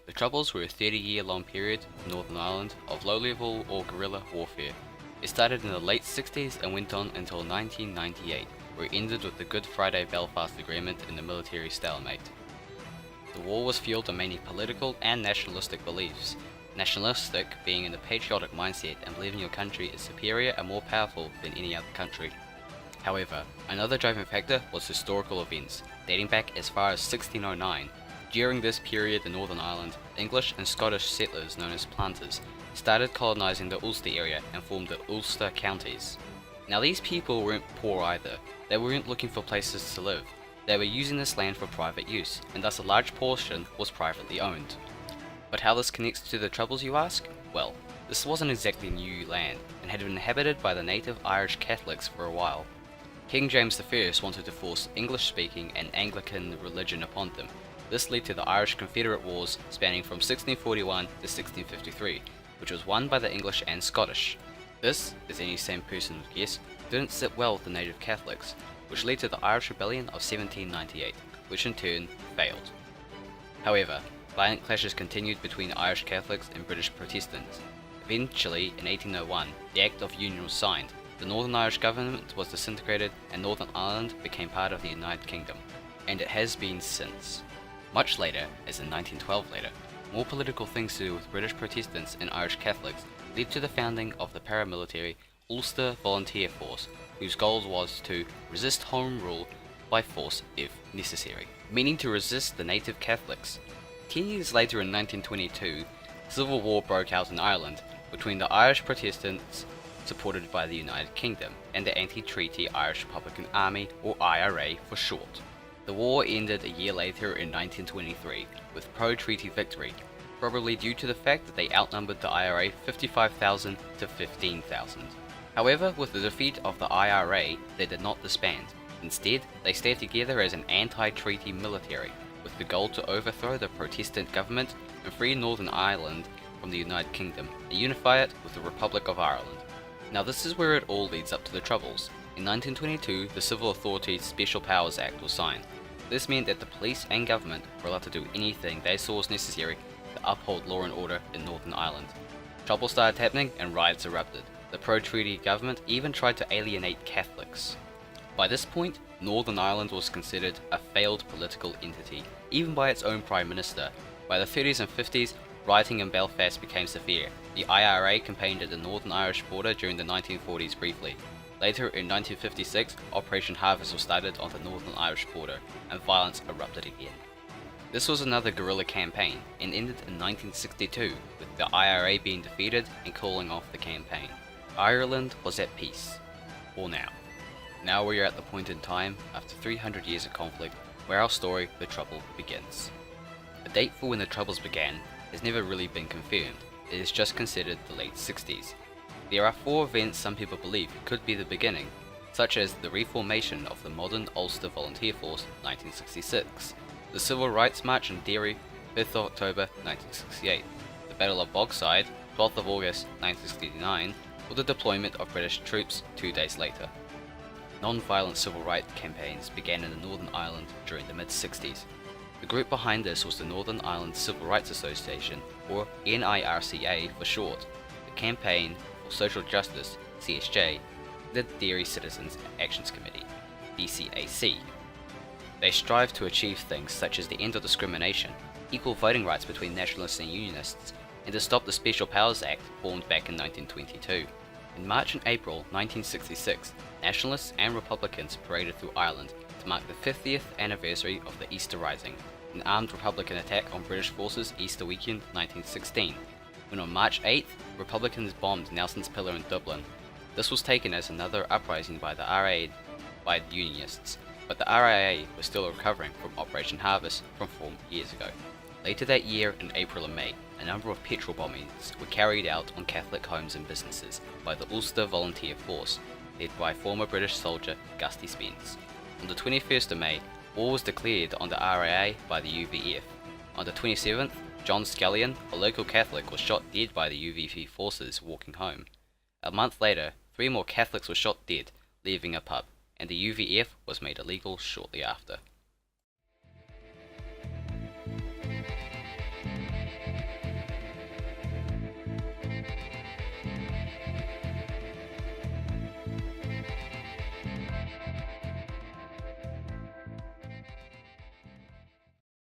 The Troubles were a 30-year-long period in Northern Ireland of low-level or guerrilla warfare. It started in the late 60s and went on until 1998, where it ended with the Good Friday Belfast Agreement in the military stalemate. The war was fueled on mainly political and nationalistic beliefs. Nationalistic being in the patriotic mindset and believing your country is superior and more powerful than any other country. However, another driving factor was historical events, dating back as far as 1609. During this period in Northern Ireland, English and Scottish settlers known as planters started colonising the Ulster area and formed the Ulster counties. Now these people weren't poor either, they weren't looking for places to live. They were using this land for private use, and thus a large portion was privately owned. But how this connects to the Troubles, you ask? Well, this wasn't exactly new land, and had been inhabited by the native Irish Catholics for a while. King James I wanted to force English-speaking and Anglican religion upon them. This led to the Irish Confederate Wars spanning from 1641 to 1653, which was won by the English and Scottish. This, as any sane person would guess, didn't sit well with the native Catholics, which led to the Irish Rebellion of 1798, which in turn failed. However, violent clashes continued between Irish Catholics and British Protestants. Eventually, in 1801, the Act of Union was signed, the Northern Irish government was disintegrated, and Northern Ireland became part of the United Kingdom, and it has been since. Much later, as in 1912 later, more political things to do with British Protestants and Irish Catholics led to the founding of the Paramilitary Ulster Volunteer Force, whose goal was to resist Home Rule by force if necessary, meaning to resist the native Catholics. 10 years later in 1922, civil war broke out in Ireland between the Irish Protestants, supported by the United Kingdom, and the anti-treaty Irish Republican Army, or IRA for short. The war ended a year later in 1923 with pro-treaty victory, probably due to the fact that they outnumbered the IRA 55,000 to 15,000. However, with the defeat of the IRA, they did not disband. Instead, they stayed together as an anti-treaty military, with the goal to overthrow the Protestant government and free Northern Ireland from the United Kingdom, and unify it with the Republic of Ireland. Now this is where it all leads up to the Troubles. In 1922, the Civil Authorities Special Powers Act was signed. This meant that the police and government were allowed to do anything they saw as necessary to uphold law and order in Northern Ireland. Trouble started happening and riots erupted. The pro-treaty government even tried to alienate Catholics. By this point, Northern Ireland was considered a failed political entity, even by its own Prime Minister. By the 30s and 50s, rioting in Belfast became severe. The IRA campaigned at the Northern Irish border during the 1940s briefly. Later in 1956, Operation Harvest was started on the Northern Irish border, and violence erupted again. This was another guerrilla campaign, and ended in 1962, with the IRA being defeated and calling off the campaign. Ireland was at peace. For now. Now we are at the point in time, after 300 years of conflict, where our story, The Trouble, begins. The date for when the Troubles began has never really been confirmed. It is just considered the late 60s. There are 4 events some people believe could be the beginning, such as the reformation of the modern Ulster Volunteer Force 1966, the Civil Rights March in Derry 5th October 1968, the Battle of Bogside 12th of August 1969, or the deployment of British troops 2 days later. Non-violent civil rights campaigns began in the Northern Ireland during the mid-60s. The group behind this was the Northern Ireland Civil Rights Association, or NIRCA for short, the Campaign for Social Justice, CSJ, the Derry Citizens Actions Committee, DCAC. They strive to achieve things such as the end of discrimination, equal voting rights between nationalists and unionists, and to stop the Special Powers Act formed back in 1922. In March and April 1966, nationalists and Republicans paraded through Ireland to mark the 50th anniversary of the Easter Rising, an armed Republican attack on British forces Easter weekend 1916, when on March 8th, Republicans bombed Nelson's Pillar in Dublin. This was taken as another uprising by the RA by the Unionists, but the RIA was still recovering from Operation Harvest from 4 years ago. Later that year, in April and May, a number of petrol bombings were carried out on Catholic homes and businesses by the Ulster Volunteer Force, led by former British soldier Gusty Spence. On the 21st of May, war was declared on the RIA by the UVF. On the 27th, John Scullion, a local Catholic, was shot dead by the UVF forces walking home. A month later, 3 more Catholics were shot dead, leaving a pub, and the UVF was made illegal shortly after.